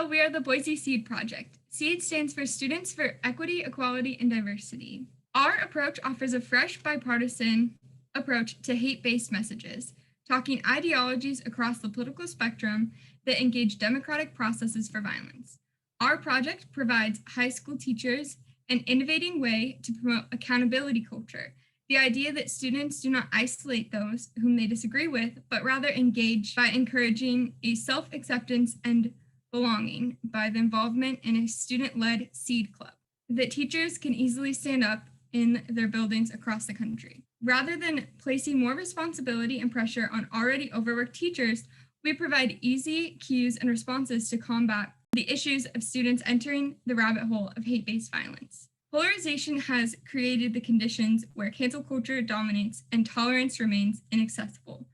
Hello, we are the Boise S.E.E.D project. S.E.E.D stands for Students for Equity, Equality, and Diversity. Our approach offers a fresh, bipartisan approach to hate-based messages, talking ideologies across the political spectrum that engage democratic processes for violence. Our project provides high school teachers an innovating way to promote accountability culture, the idea that students do not isolate those whom they disagree with, but rather engage by encouraging a self-acceptance and belonging by the involvement in a student-led S.E.E.D club, that teachers can easily stand up in their buildings across the country. Rather than placing more responsibility and pressure on already overworked teachers, we provide easy cues and responses to combat the issues of students entering the rabbit hole of hate-based violence. Polarization has created the conditions where cancel culture dominates and tolerance remains inaccessible.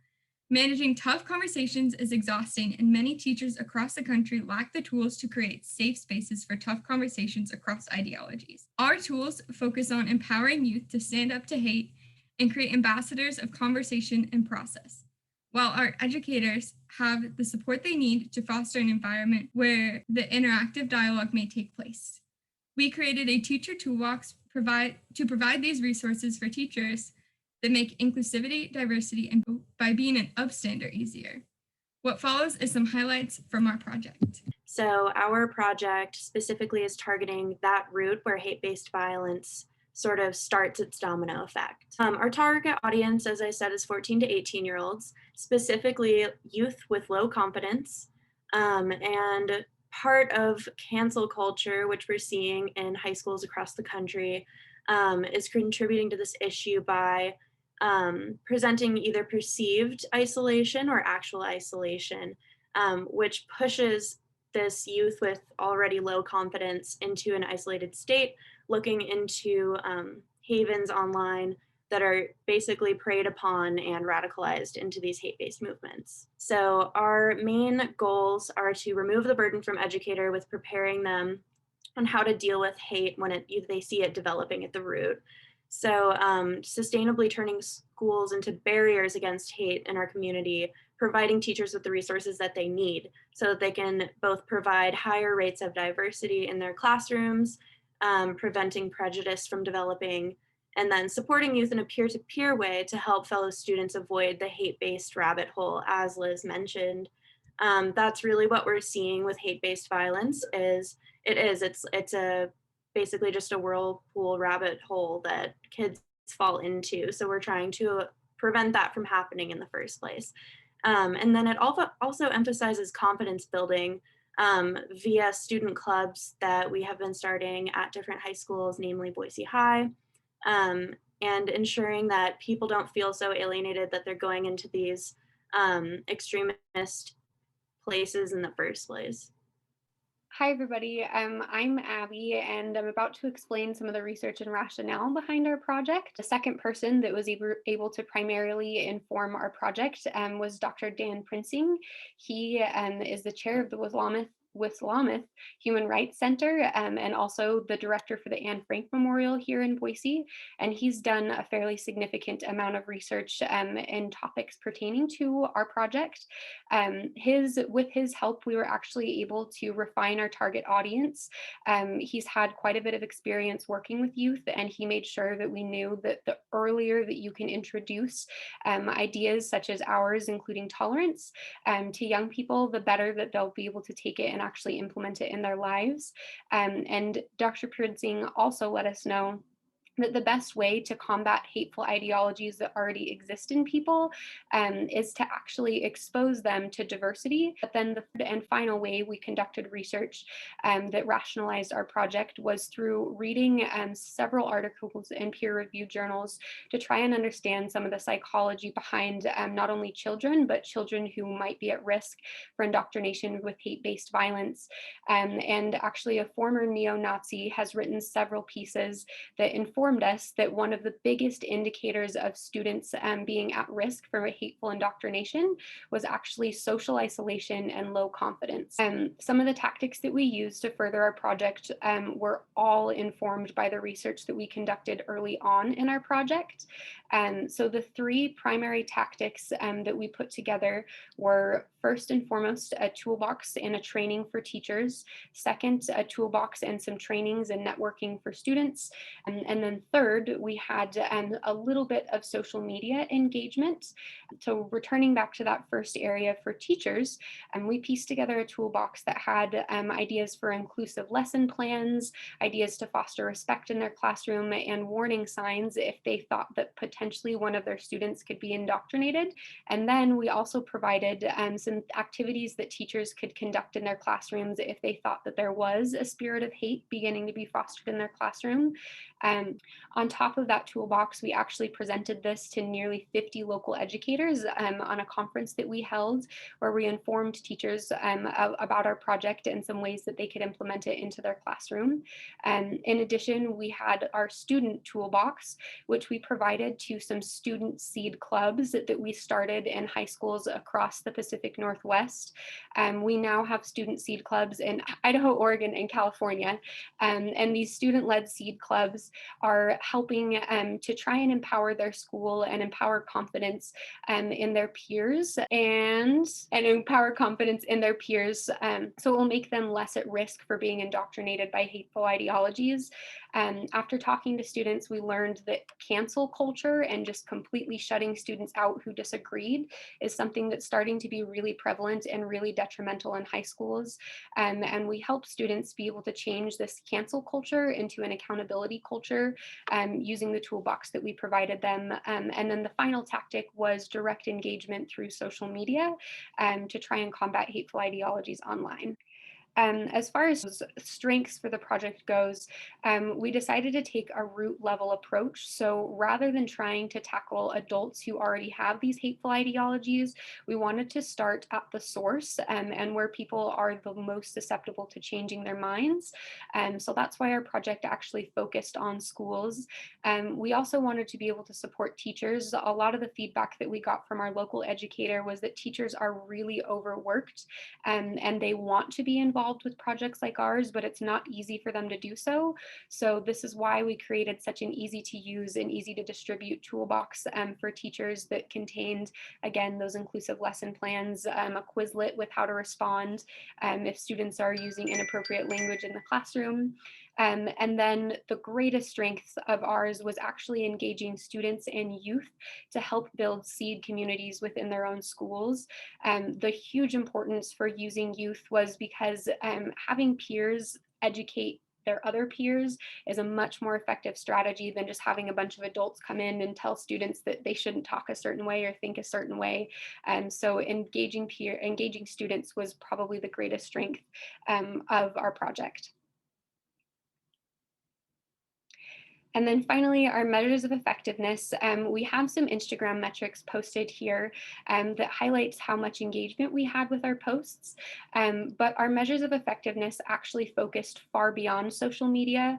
Managing tough conversations is exhausting, and many teachers across the country lack the tools to create safe spaces for tough conversations across ideologies. Our tools focus on empowering youth to stand up to hate and create ambassadors of conversation and process, while our educators have the support they need to foster an environment where the interactive dialogue may take place. We created a teacher toolbox to provide these resources for teachers that make inclusivity, diversity, and by being an upstander easier. What follows is some highlights from our project. So our project specifically is targeting that root where hate-based violence sort of starts its domino effect. Our target audience, as I said, is 14 to 18-year-olds, specifically youth with low confidence, and part of cancel culture, which we're seeing in high schools across the country, is contributing to this issue by presenting either perceived isolation or actual isolation, which pushes this youth with already low confidence into an isolated state, looking into havens online that are basically preyed upon and radicalized into these hate-based movements. So our main goals are to remove the burden from educator with preparing them on how to deal with hate when they see it developing at the root. So sustainably turning schools into barriers against hate in our community, providing teachers with the resources that they need so that they can both provide higher rates of diversity in their classrooms, preventing prejudice from developing, and then supporting youth in a peer-to-peer way to help fellow students avoid the hate-based rabbit hole, as Liz mentioned. That's really what we're seeing with hate-based violence. It's a basically just a whirlpool rabbit hole that kids fall into. So we're trying to prevent that from happening in the first place. And then it also emphasizes confidence building via student clubs that we have been starting at different high schools, namely Boise High, and ensuring that people don't feel so alienated that they're going into these extremist places in the first place. Hi, everybody. I'm Abby, and I'm about to explain some of the research and rationale behind our project. The second person that was able to primarily inform our project was Dr. Dan Prinsing. He is the chair of the Willamette Human Rights Center, and also the director for the Anne Frank Memorial here in Boise. And he's done a fairly significant amount of research in topics pertaining to our project. With his help, we were actually able to refine our target audience. He's had quite a bit of experience working with youth, and he made sure that we knew that the earlier that you can introduce ideas such as ours, including tolerance, to young people, the better that they'll be able to take it and actually implement it in their lives. And Dr. Prinsing also let us know that the best way to combat hateful ideologies that already exist in people is to actually expose them to diversity. But then the third and final way we conducted research that rationalized our project was through reading several articles in peer-reviewed journals to try and understand some of the psychology behind not only children, but children who might be at risk for indoctrination with hate-based violence. And actually a former neo-Nazi has written several pieces that informed us that one of the biggest indicators of students being at risk for hateful indoctrination was actually social isolation and low confidence. Some of the tactics that we used to further our project were all informed by the research that we conducted early on in our project. So the three primary tactics that we put together were, first and foremost, a toolbox and a training for teachers. Second, a toolbox and some trainings and networking for students. And then third, we had a little bit of social media engagement. So returning back to that first area for teachers, we pieced together a toolbox that had ideas for inclusive lesson plans, ideas to foster respect in their classroom, and warning signs if they thought that potentially one of their students could be indoctrinated. And then we also provided some activities that teachers could conduct in their classrooms if they thought that there was a spirit of hate beginning to be fostered in their classroom. On top of that toolbox, we actually presented this to nearly 50 local educators on a conference that we held, where we informed teachers about our project and some ways that they could implement it into their classroom. In addition, we had our student toolbox, which we provided to some student seed clubs that we started in high schools across the Pacific Northwest. We now have student seed clubs in Idaho, Oregon, and California. And these student-led seed clubs are helping to try and empower their school and empower confidence in their peers and empower confidence in their peers. So it will make them less at risk for being indoctrinated by hateful ideologies. After talking to students, we learned that cancel culture and just completely shutting students out who disagreed is something that's starting to be really prevalent and really detrimental in high schools. And we help students be able to change this cancel culture into an accountability culture using the toolbox that we provided them. And then the final tactic was direct engagement through social media to try and combat hateful ideologies online. As far as strengths for the project goes, we decided to take a root level approach. So rather than trying to tackle adults who already have these hateful ideologies, we wanted to start at the source and where people are the most susceptible to changing their minds. So that's why our project actually focused on schools. We also wanted to be able to support teachers. A lot of the feedback that we got from our local educator was that teachers are really overworked and they want to be involved with projects like ours, but it's not easy for them to do so. So this is why we created such an easy to use and easy to distribute toolbox for teachers that contained, again, those inclusive lesson plans, a Quizlet with how to respond if students are using inappropriate language in the classroom. And then the greatest strength of ours was actually engaging students and youth to help build seed communities within their own schools. The huge importance for using youth was because having peers educate their other peers is a much more effective strategy than just having a bunch of adults come in and tell students that they shouldn't talk a certain way or think a certain way. So engaging students was probably the greatest strength of our project. And then finally, our measures of effectiveness. We have some Instagram metrics posted here that highlights how much engagement we had with our posts. But our measures of effectiveness actually focused far beyond social media.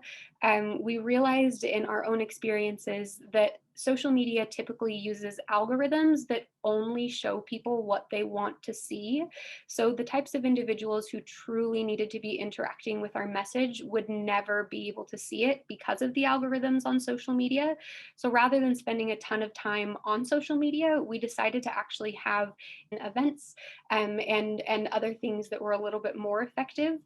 We realized in our own experiences that social media typically uses algorithms that only show people what they want to see. So the types of individuals who truly needed to be interacting with our message would never be able to see it because of the algorithms on social media. So rather than spending a ton of time on social media, we decided to actually have events and other things that were a little bit more effective.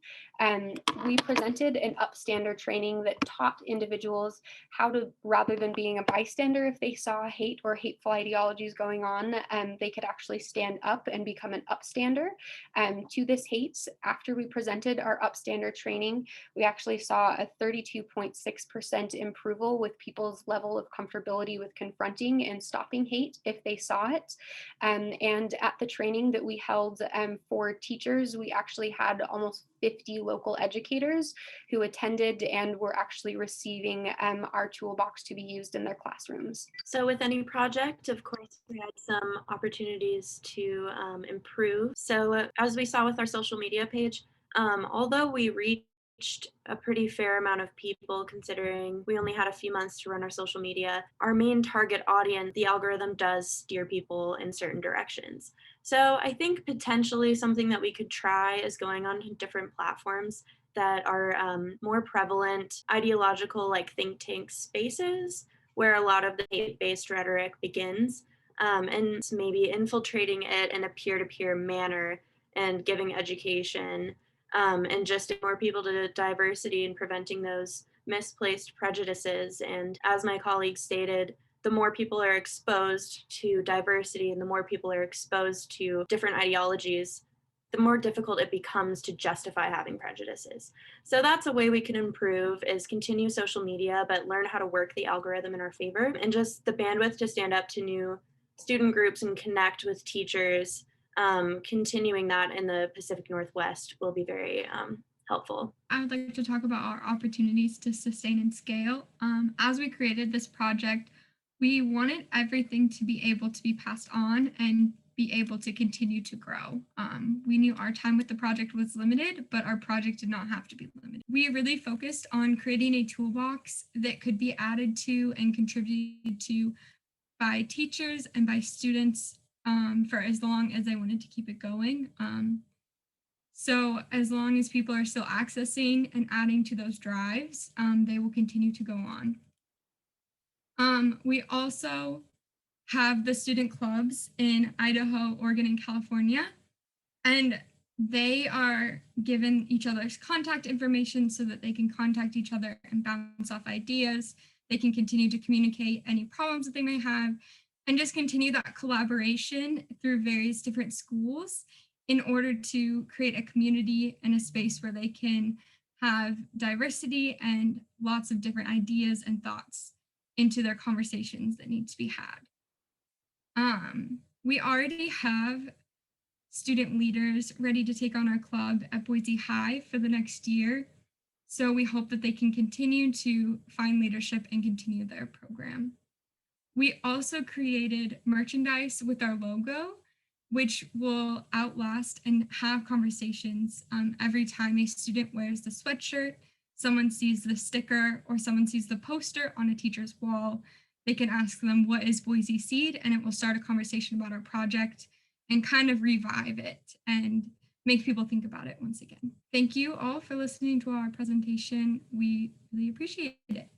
We presented an upstander training that taught individuals how to, rather than being a bystander, if they saw hate or hateful ideologies going on, they could actually stand up and become an upstander to this hate. After we presented our upstander training, we actually saw a 32.6% improvement with people's level of comfortability with confronting and stopping hate if they saw it. And at the training that we held for teachers, we actually had almost 50 local educators who attended and were actually receiving our toolbox to be used in their classrooms. So with any project, of course, we had some opportunities to improve. So as we saw with our social media page, although we reached a pretty fair amount of people, considering we only had a few months to run our social media, our main target audience, the algorithm does steer people in certain directions. So I think potentially something that we could try is going on different platforms that are more prevalent, ideological, like think tank spaces, where a lot of the hate-based rhetoric begins. and maybe infiltrating it in a peer-to-peer manner and giving education, and just more people to diversity and preventing those misplaced prejudices. And as my colleague stated, the more people are exposed to diversity and the more people are exposed to different ideologies, the more difficult it becomes to justify having prejudices. So that's a way we can improve is continue social media, but learn how to work the algorithm in our favor and just the bandwidth to stand up to new student groups and connect with teachers. Continuing that in the Pacific Northwest will be very helpful. I would like to talk about our opportunities to sustain and scale. As we created this project, we wanted everything to be able to be passed on and be able to continue to grow. We knew our time with the project was limited, but our project did not have to be limited. We really focused on creating a toolbox that could be added to and contributed to by teachers and by students for as long as they wanted to keep it going. So as long as people are still accessing and adding to those drives, they will continue to go on. We also have the student clubs in Idaho, Oregon, and California, and they are given each other's contact information so that they can contact each other and bounce off ideas. They can continue to communicate any problems that they may have and just continue that collaboration through various different schools in order to create a community and a space where they can have diversity and lots of different ideas and thoughts into their conversations that need to be had. We already have student leaders ready to take on our club at Boise High for the next year. So we hope that they can continue to find leadership and continue their program. We also created merchandise with our logo, which will outlast and have conversations every time a student wears the sweatshirt, someone sees the sticker, or someone sees the poster on a teacher's wall. They can ask them, what is Boise S.E.E.D? And it will start a conversation about our project and kind of revive it and make people think about it once again. Thank you all for listening to our presentation. We really appreciate it.